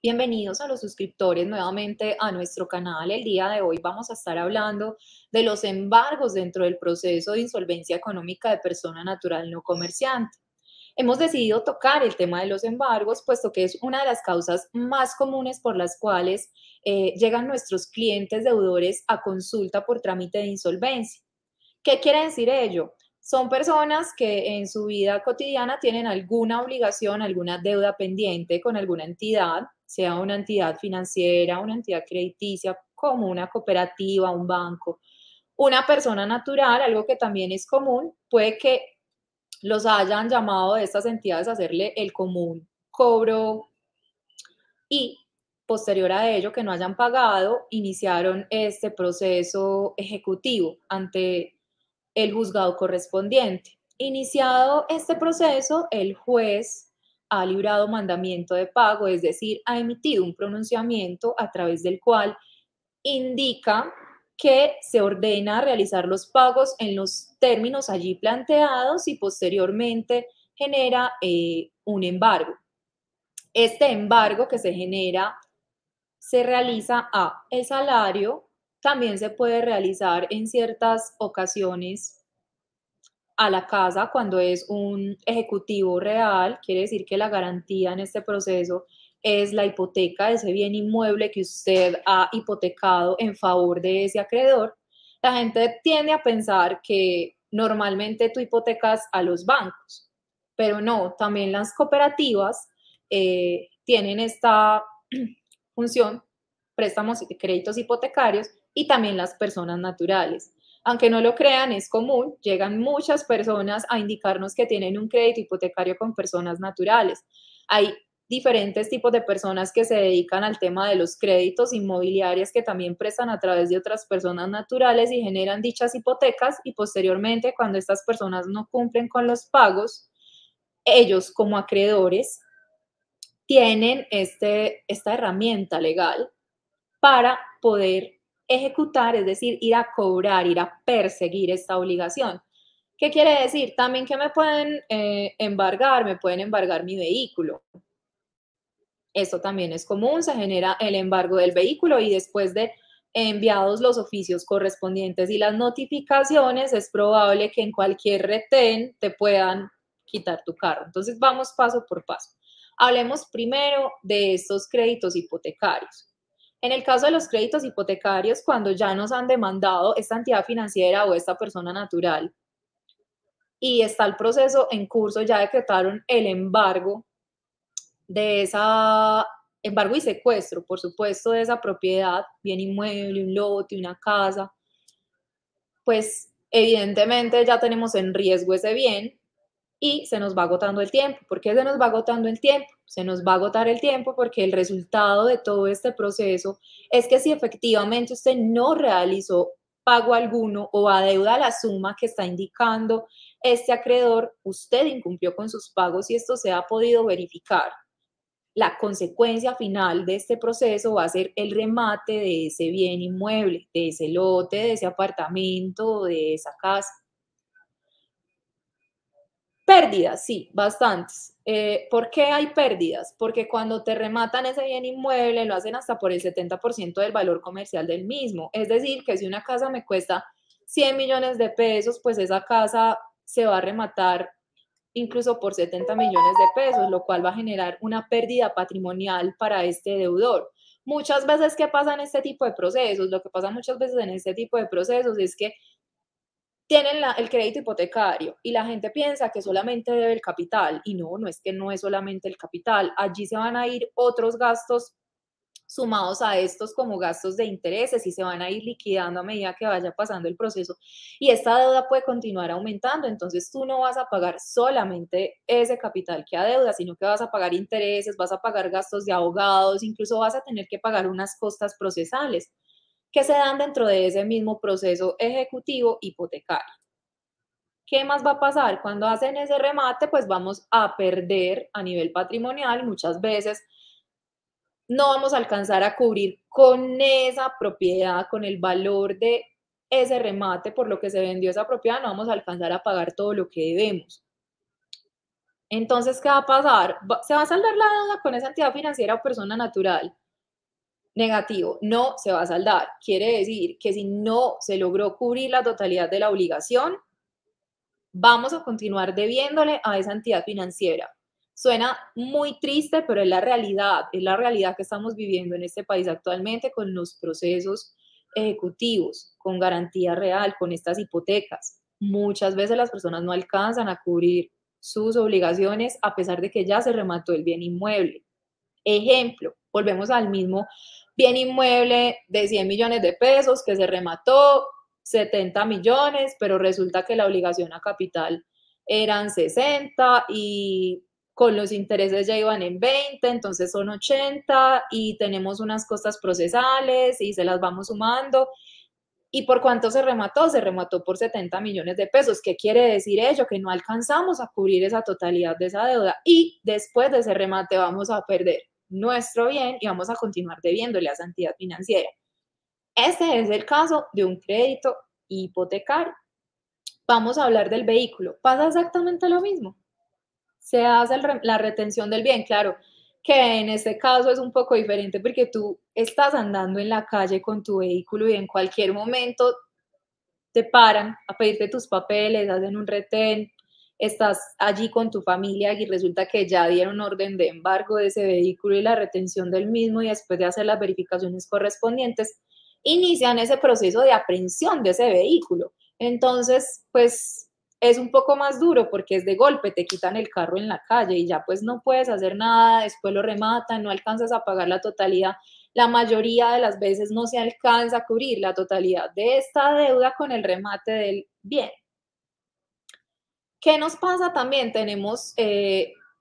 Bienvenidos a los suscriptores nuevamente a nuestro canal. El día de hoy vamos a estar hablando de los embargos dentro del proceso de insolvencia económica de persona natural no comerciante. Hemos decidido tocar el tema de los embargos, puesto que es una de las causas más comunes por las cuales llegan nuestros clientes deudores a consulta por trámite de insolvencia. ¿Qué quiere decir ello? Son personas que en su vida cotidiana tienen alguna obligación, alguna deuda pendiente con alguna entidad, sea una entidad financiera, una entidad crediticia, como una cooperativa, un banco, una persona natural, algo que también es común, puede que los hayan llamado de estas entidades a hacerle el común cobro y posterior a ello que no hayan pagado, iniciaron este proceso ejecutivo ante el juzgado correspondiente. Iniciado este proceso, el juez ha librado mandamiento de pago, es decir, ha emitido un pronunciamiento a través del cual indica que se ordena realizar los pagos en los términos allí planteados y posteriormente genera un embargo. Este embargo que se genera se realiza a el salario, también se puede realizar en ciertas ocasiones a la casa cuando es un ejecutivo real, quiere decir que la garantía en este proceso es la hipoteca de ese bien inmueble que usted ha hipotecado en favor de ese acreedor. La gente tiende a pensar que normalmente tú hipotecas a los bancos, pero no, también las cooperativas tienen esta función, préstamos y créditos hipotecarios, y también las personas naturales. Aunque no lo crean, es común, llegan muchas personas a indicarnos que tienen un crédito hipotecario con personas naturales. Hay diferentes tipos de personas que se dedican al tema de los créditos inmobiliarios que también prestan a través de otras personas naturales y generan dichas hipotecas y posteriormente cuando estas personas no cumplen con los pagos, ellos como acreedores tienen esta herramienta legal para poder ejecutar, es decir, ir a cobrar, ir a perseguir esta obligación. ¿Qué quiere decir? También que me pueden embargar, me pueden embargar mi vehículo. Esto también es común, se genera el embargo del vehículo y después de enviados los oficios correspondientes y las notificaciones, es probable que en cualquier retén te puedan quitar tu carro. Entonces vamos paso por paso. Hablemos primero de estos créditos hipotecarios. En el caso de los créditos hipotecarios, cuando ya nos han demandado esta entidad financiera o esta persona natural y está el proceso en curso, ya decretaron el embargo de esa embargo y secuestro, por supuesto, de esa propiedad, bien inmueble, un lote, una casa, pues evidentemente ya tenemos en riesgo ese bien y se nos va agotando el tiempo. ¿Por qué se nos va agotando el tiempo? Se nos va a agotar el tiempo porque el resultado de todo este proceso es que si efectivamente usted no realizó pago alguno o adeuda la suma que está indicando este acreedor, usted incumplió con sus pagos y esto se ha podido verificar. La consecuencia final de este proceso va a ser el remate de ese bien inmueble, de ese lote, de ese apartamento, de esa casa. Pérdidas, sí, bastantes. ¿Por qué hay pérdidas? Porque cuando te rematan ese bien inmueble, lo hacen hasta por el 70% del valor comercial del mismo. Es decir, que si una casa me cuesta 100 millones de pesos, pues esa casa se va a rematar incluso por 70 millones de pesos, lo cual va a generar una pérdida patrimonial para este deudor. Muchas veces, ¿qué pasa en este tipo de procesos? Lo que pasa muchas veces en este tipo de procesos es que tienen el crédito hipotecario y la gente piensa que solamente debe el capital y no, no es que no es solamente el capital. Allí se van a ir otros gastos sumados a estos como gastos de intereses y se van a ir liquidando a medida que vaya pasando el proceso y esta deuda puede continuar aumentando, entonces tú no vas a pagar solamente ese capital que adeudas, sino que vas a pagar intereses, vas a pagar gastos de abogados, incluso vas a tener que pagar unas costas procesales que se dan dentro de ese mismo proceso ejecutivo hipotecario. ¿Qué más va a pasar? Cuando hacen ese remate, pues vamos a perder a nivel patrimonial muchas veces no vamos a alcanzar a cubrir con esa propiedad, con el valor de ese remate por lo que se vendió esa propiedad, no vamos a alcanzar a pagar todo lo que debemos. Entonces, ¿qué va a pasar? ¿Se va a saldar la deuda con esa entidad financiera o persona natural? Negativo, no se va a saldar. Quiere decir que si no se logró cubrir la totalidad de la obligación, vamos a continuar debiéndole a esa entidad financiera. Suena muy triste, pero es la realidad que estamos viviendo en este país actualmente con los procesos ejecutivos, con garantía real, con estas hipotecas. Muchas veces las personas no alcanzan a cubrir sus obligaciones a pesar de que ya se remató el bien inmueble. Ejemplo, volvemos al mismo bien inmueble de 100 millones de pesos que se remató, 70 millones, pero resulta que la obligación a capital eran 60 y con los intereses ya iban en 20, entonces son 80 y tenemos unas costas procesales y se las vamos sumando. ¿Y por cuánto se remató? Se remató por 70 millones de pesos. ¿Qué quiere decir ello? Que no alcanzamos a cubrir esa totalidad de esa deuda y después de ese remate vamos a perder nuestro bien y vamos a continuar debiéndole a esa entidad financiera. Este es el caso de un crédito hipotecario. Vamos a hablar del vehículo. Pasa exactamente lo mismo. Se hace la retención del bien, claro, que en este caso es un poco diferente porque tú estás andando en la calle con tu vehículo y en cualquier momento te paran a pedirte tus papeles, hacen un retén, estás allí con tu familia y resulta que ya dieron orden de embargo de ese vehículo y la retención del mismo y después de hacer las verificaciones correspondientes, inician ese proceso de aprehensión de ese vehículo. Entonces, pues es un poco más duro porque es de golpe, te quitan el carro en la calle y ya pues no puedes hacer nada, después lo rematan, no alcanzas a pagar la totalidad. La mayoría de las veces no se alcanza a cubrir la totalidad de esta deuda con el remate del bien. ¿Qué nos pasa también? Tenemos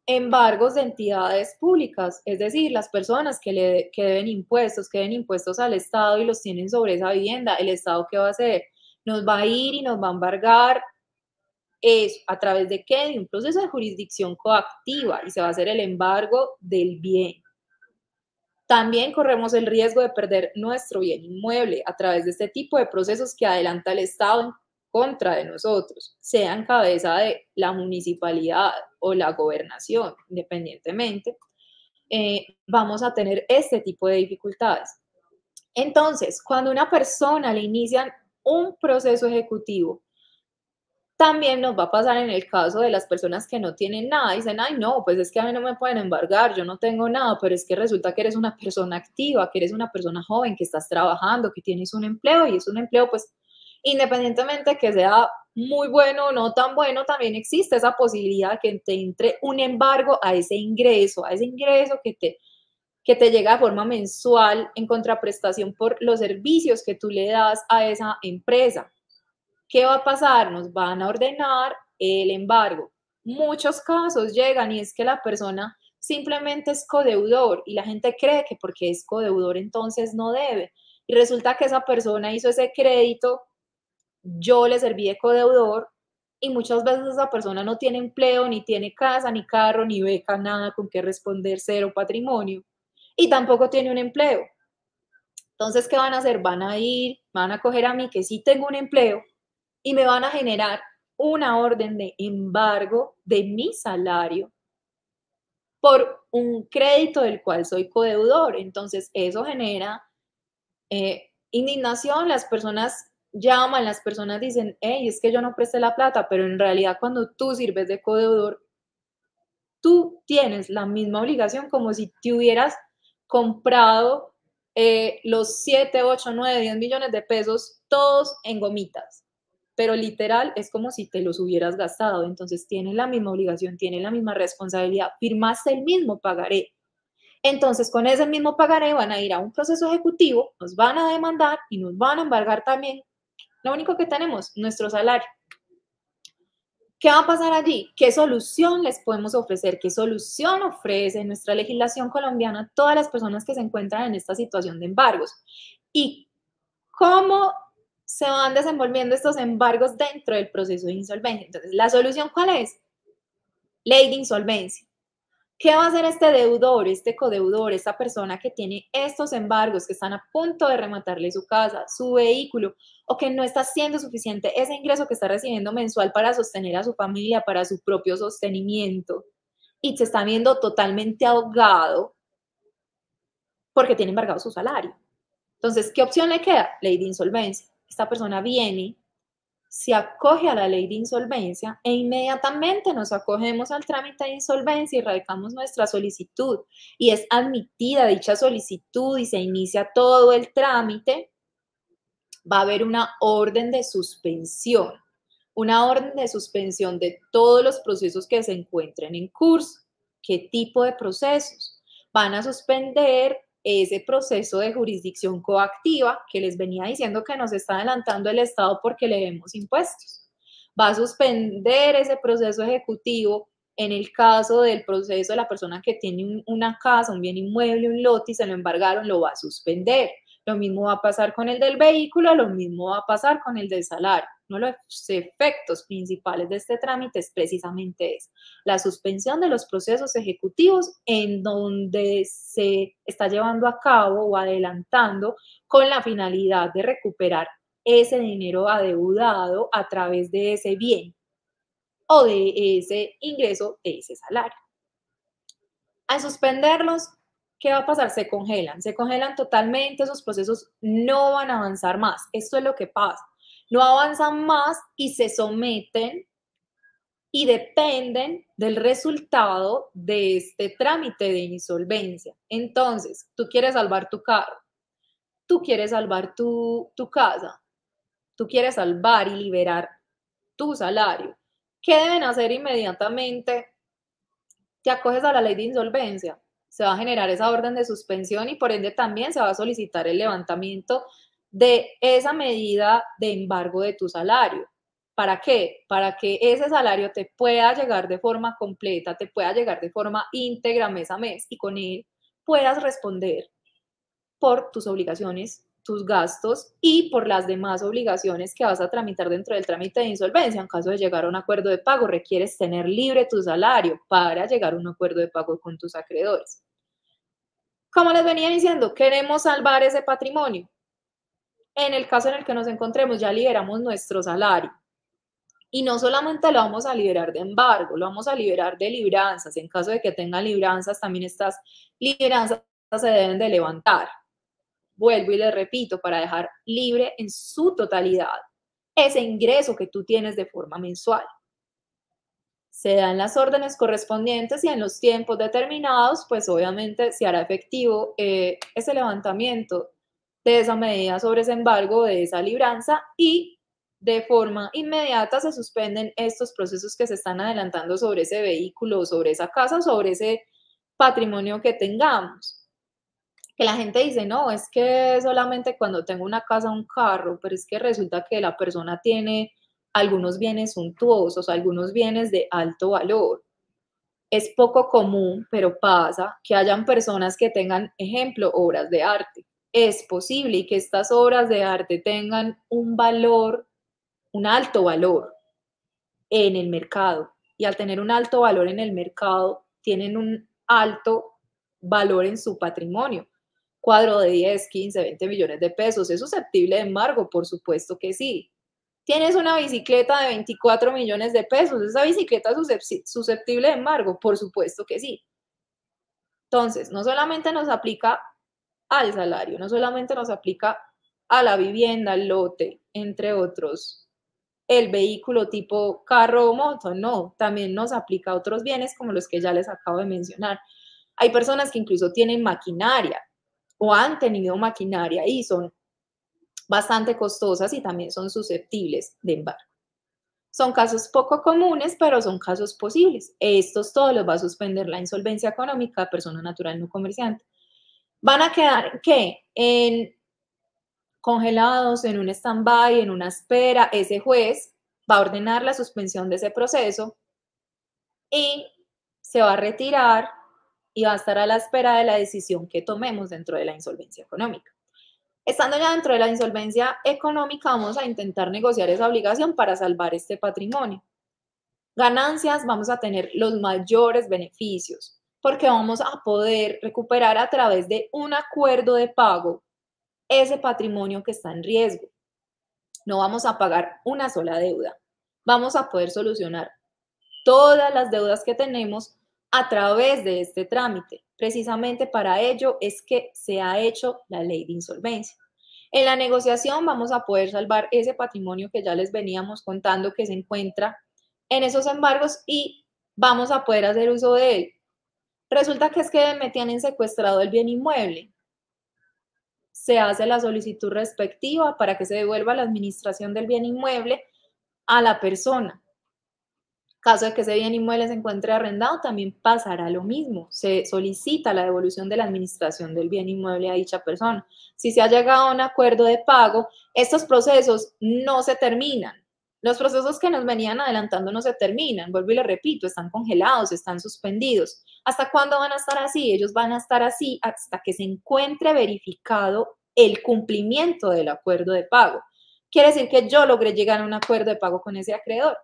embargos de entidades públicas, es decir, las personas que deben impuestos al Estado y los tienen sobre esa vivienda. ¿El Estado qué va a hacer? Nos va a ir y nos va a embargar eso. ¿A través de qué? De un proceso de jurisdicción coactiva y se va a hacer el embargo del bien. También corremos el riesgo de perder nuestro bien inmueble a través de este tipo de procesos que adelanta el Estado en contra de nosotros, sea en cabeza de la municipalidad o la gobernación, independientemente, vamos a tener este tipo de dificultades. Entonces, cuando a una persona le inician un proceso ejecutivo, también nos va a pasar en el caso de las personas que no tienen nada. Dicen, ay, no, pues es que a mí no me pueden embargar, yo no tengo nada, pero es que resulta que eres una persona activa, que eres una persona joven, que estás trabajando, que tienes un empleo y es un empleo, pues, independientemente que sea muy bueno o no tan bueno, también existe esa posibilidad de que te entre un embargo a ese ingreso que te llega de forma mensual en contraprestación por los servicios que tú le das a esa empresa. ¿Qué va a pasar? Nos van a ordenar el embargo. Muchos casos llegan y es que la persona simplemente es codeudor y la gente cree que porque es codeudor entonces no debe. Y resulta que esa persona hizo ese crédito, yo le serví de codeudor y muchas veces esa persona no tiene empleo, ni tiene casa, ni carro, ni beca, nada con qué responder, cero patrimonio y tampoco tiene un empleo. Entonces, ¿qué van a hacer? Van a coger a mí que sí tengo un empleo y me van a generar una orden de embargo de mi salario por un crédito del cual soy codeudor. Entonces, eso genera indignación. Las personas llaman, las personas dicen, hey, es que yo no presté la plata, pero en realidad cuando tú sirves de codeudor, tú tienes la misma obligación como si te hubieras comprado los 7, 8, 9, 10 millones de pesos todos en gomitas. Pero literal es como si te los hubieras gastado. Entonces tienes la misma obligación, tienes la misma responsabilidad, firmaste el mismo pagaré. Entonces con ese mismo pagaré van a ir a un proceso ejecutivo, nos van a demandar y nos van a embargar también. Lo único que tenemos, nuestro salario. ¿Qué va a pasar allí? ¿Qué solución les podemos ofrecer? ¿Qué solución ofrece nuestra legislación colombiana a todas las personas que se encuentran en esta situación de embargos? ¿Y cómo se van desenvolviendo estos embargos dentro del proceso de insolvencia? Entonces, ¿la solución cuál es? Ley de insolvencia. ¿Qué va a hacer este deudor, este codeudor, esta persona que tiene estos embargos, que están a punto de rematarle su casa, su vehículo, o que no está siendo suficiente ese ingreso que está recibiendo mensual para sostener a su familia, para su propio sostenimiento? y se está viendo totalmente ahogado porque tiene embargado su salario. Entonces, ¿qué opción le queda? Ley de insolvencia. Esta persona viene, se acoge a la ley de insolvencia e inmediatamente nos acogemos al trámite de insolvencia y radicamos nuestra solicitud y es admitida dicha solicitud y se inicia todo el trámite, va a haber una orden de suspensión de todos los procesos que se encuentren en curso. ¿Qué tipo de procesos? Van a suspender ese proceso de jurisdicción coactiva que les venía diciendo que nos está adelantando el Estado porque le debemos impuestos. Va a suspender ese proceso ejecutivo en el caso del proceso de la persona que tiene una casa, un bien inmueble, un lote y se lo embargaron, lo va a suspender. Lo mismo va a pasar con el del vehículo, lo mismo va a pasar con el del salario. Uno de los efectos principales de este trámite es precisamente la suspensión de los procesos ejecutivos en donde se está llevando a cabo o adelantando con la finalidad de recuperar ese dinero adeudado a través de ese bien o de ese ingreso, de ese salario. Al suspenderlos, ¿qué va a pasar? Se congelan totalmente, esos procesos no van a avanzar más. Esto es lo que pasa. No avanzan más y se someten y dependen del resultado de este trámite de insolvencia. Entonces, tú quieres salvar tu carro, tú quieres salvar tu casa, tú quieres salvar y liberar tu salario. ¿Qué deben hacer inmediatamente? Te acoges a la ley de insolvencia, se va a generar esa orden de suspensión y por ende también se va a solicitar el levantamiento de esa medida de embargo de tu salario. ¿Para qué? Para que ese salario te pueda llegar de forma completa, te pueda llegar de forma íntegra mes a mes y con él puedas responder por tus obligaciones, tus gastos y por las demás obligaciones que vas a tramitar dentro del trámite de insolvencia. En caso de llegar a un acuerdo de pago, requieres tener libre tu salario para llegar a un acuerdo de pago con tus acreedores. Como les venía diciendo, queremos salvar ese patrimonio. En el caso en el que nos encontremos, ya liberamos nuestro salario. Y no solamente lo vamos a liberar de embargo, lo vamos a liberar de libranzas. En caso de que tengan libranzas, también estas libranzas se deben de levantar. Vuelvo y le repito, para dejar libre en su totalidad ese ingreso que tú tienes de forma mensual. Se dan las órdenes correspondientes y en los tiempos determinados, pues obviamente se hará efectivo ese levantamiento de esa medida sobre ese embargo, de esa libranza y de forma inmediata se suspenden estos procesos que se están adelantando sobre ese vehículo, sobre esa casa, sobre ese patrimonio que tengamos. Que la gente dice, no, es que solamente cuando tengo una casa, un carro, pero es que resulta que la persona tiene algunos bienes suntuosos, algunos bienes de alto valor. Es poco común, pero pasa que hayan personas que tengan, ejemplo, obras de arte. Es posible y que estas obras de arte tengan un valor, un alto valor en el mercado. Y al tener un alto valor en el mercado, tienen un alto valor en su patrimonio. Cuadro de 10, 15, 20 millones de pesos. ¿Es susceptible de embargo? Por supuesto que sí. ¿Tienes una bicicleta de 24 millones de pesos? ¿Esa bicicleta es susceptible de embargo? Por supuesto que sí. Entonces, no solamente nos aplica al salario, no solamente nos aplica a la vivienda, al lote, entre otros, el vehículo tipo carro o moto, no, también nos aplica a otros bienes como los que ya les acabo de mencionar. Hay personas que incluso tienen maquinaria o han tenido maquinaria y son bastante costosas y también son susceptibles de embargo. Son casos poco comunes, pero son casos posibles. Estos todos los va a suspender la insolvencia económica de persona natural no comerciante. Van a quedar, ¿qué? Congelados, en un stand-by, en una espera. Ese juez va a ordenar la suspensión de ese proceso y se va a retirar y va a estar a la espera de la decisión que tomemos dentro de la insolvencia económica. Estando ya dentro de la insolvencia económica, vamos a intentar negociar esa obligación para salvar este patrimonio. Ganancias, vamos a tener los mayores beneficios porque vamos a poder recuperar a través de un acuerdo de pago ese patrimonio que está en riesgo. No vamos a pagar una sola deuda. Vamos a poder solucionar todas las deudas que tenemos a través de este trámite. Precisamente para ello es que se ha hecho la ley de insolvencia. En la negociación vamos a poder salvar ese patrimonio que ya les veníamos contando que se encuentra en esos embargos y vamos a poder hacer uso de él. Resulta que es que me tienen secuestrado el bien inmueble. Se hace la solicitud respectiva para que se devuelva la administración del bien inmueble a la persona. Caso de que ese bien inmueble se encuentre arrendado, también pasará lo mismo. Se solicita la devolución de la administración del bien inmueble a dicha persona. Si se ha llegado a un acuerdo de pago, estos procesos no se terminan. Los procesos que nos venían adelantando no se terminan. Vuelvo y le repito, están congelados, están suspendidos. ¿Hasta cuándo van a estar así? Ellos van a estar así hasta que se encuentre verificado el cumplimiento del acuerdo de pago. Quiere decir que yo logré llegar a un acuerdo de pago con ese acreedor.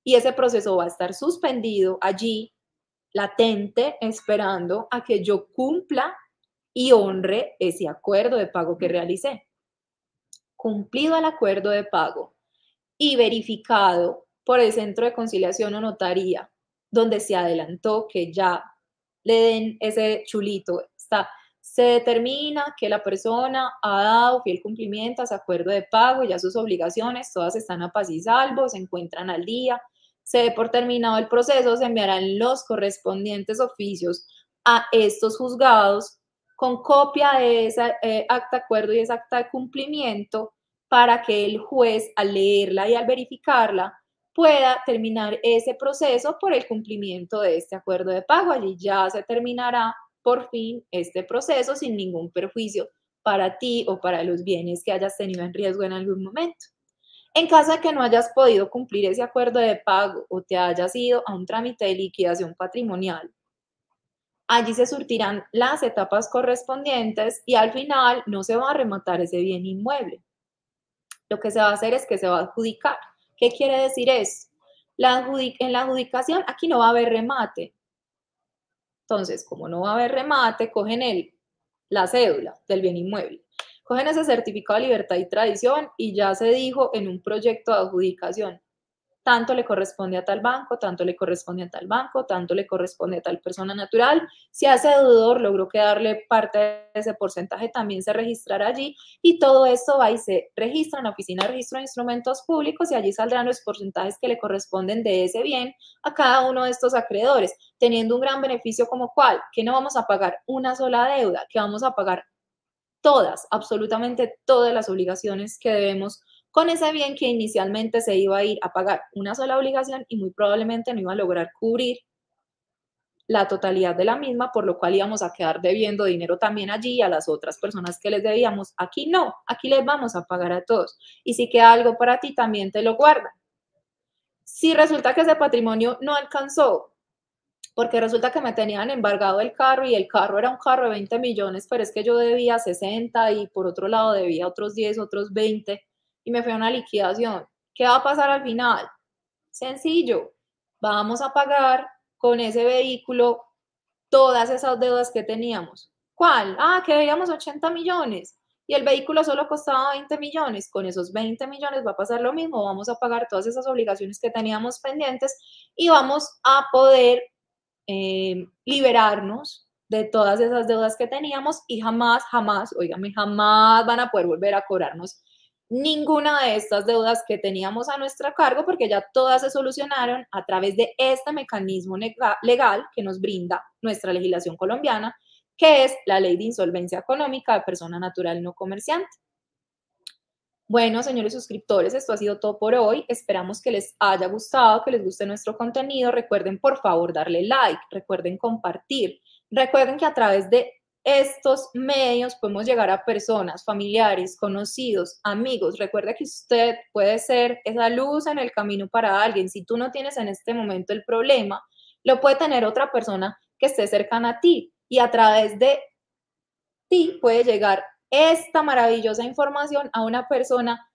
Y ese proceso va a estar suspendido allí, latente, esperando a que yo cumpla y honre ese acuerdo de pago que realicé. Cumplido el acuerdo de pago y verificado por el centro de conciliación o notaría, donde se adelantó que ya le den ese chulito, se determina que la persona ha dado fiel cumplimiento a ese acuerdo de pago, ya sus obligaciones todas están a paz y salvo, se encuentran al día, se dé por terminado el proceso, se enviarán los correspondientes oficios a estos juzgados con copia de ese acta de acuerdo y ese acta de cumplimiento para que el juez, al leerla y al verificarla, pueda terminar ese proceso por el cumplimiento de este acuerdo de pago. Allí ya se terminará por fin este proceso sin ningún perjuicio para ti o para los bienes que hayas tenido en riesgo en algún momento. En caso de que no hayas podido cumplir ese acuerdo de pago o te hayas ido a un trámite de liquidación patrimonial, allí se surtirán las etapas correspondientes y al final no se va a rematar ese bien inmueble. Lo que se va a hacer es que se va a adjudicar. ¿Qué quiere decir eso? En la adjudicación aquí no va a haber remate. Entonces, como no va a haber remate, cogen la cédula del bien inmueble. Cogen ese certificado de libertad y tradición y ya se dijo en un proyecto de adjudicación, tanto le corresponde a tal banco, tanto le corresponde a tal banco, tanto le corresponde a tal persona natural. Si ese deudor logró quedarle parte de ese porcentaje, también se registrará allí y todo esto va y se registra en la Oficina de Registro de Instrumentos Públicos y allí saldrán los porcentajes que le corresponden de ese bien a cada uno de estos acreedores, teniendo un gran beneficio como cuál, que no vamos a pagar una sola deuda, que vamos a pagar todas, absolutamente todas las obligaciones que debemos con ese bien que inicialmente se iba a ir a pagar una sola obligación y muy probablemente no iba a lograr cubrir la totalidad de la misma, por lo cual íbamos a quedar debiendo dinero también allí a las otras personas que les debíamos. Aquí no, aquí les vamos a pagar a todos. Y si queda algo para ti, también te lo guardan. Si resulta que ese patrimonio no alcanzó, porque resulta que me tenían embargado el carro y el carro era un carro de 20 millones, pero es que yo debía 60 y por otro lado debía otros 10, otros 20 y me fue a una liquidación. ¿Qué va a pasar al final? Sencillo, vamos a pagar con ese vehículo todas esas deudas que teníamos. ¿Cuál? Ah, que debíamos 80 millones y el vehículo solo costaba 20 millones. Con esos 20 millones va a pasar lo mismo, vamos a pagar todas esas obligaciones que teníamos pendientes y vamos a poder liberarnos de todas esas deudas que teníamos y jamás, jamás, óigame, jamás van a poder volver a cobrarnos ninguna de estas deudas que teníamos a nuestro cargo porque ya todas se solucionaron a través de este mecanismo legal que nos brinda nuestra legislación colombiana, que es la Ley de Insolvencia Económica de Persona Natural No Comerciante. Bueno, señores suscriptores, esto ha sido todo por hoy. Esperamos que les haya gustado, que les guste nuestro contenido. Recuerden, por favor, darle like, recuerden compartir. Recuerden que a través de estos medios podemos llegar a personas, familiares, conocidos, amigos. Recuerda que usted puede ser esa luz en el camino para alguien. Si tú no tienes en este momento el problema, lo puede tener otra persona que esté cercana a ti y a través de ti puede llegar esta maravillosa información a una persona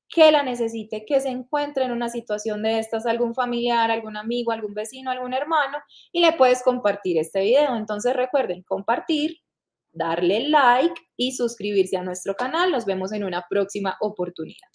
que la necesite, que se encuentre en una situación de estas, algún familiar, algún amigo, algún vecino, algún hermano, y le puedes compartir este video. Entonces recuerden compartir, darle like y suscribirse a nuestro canal. Nos vemos en una próxima oportunidad.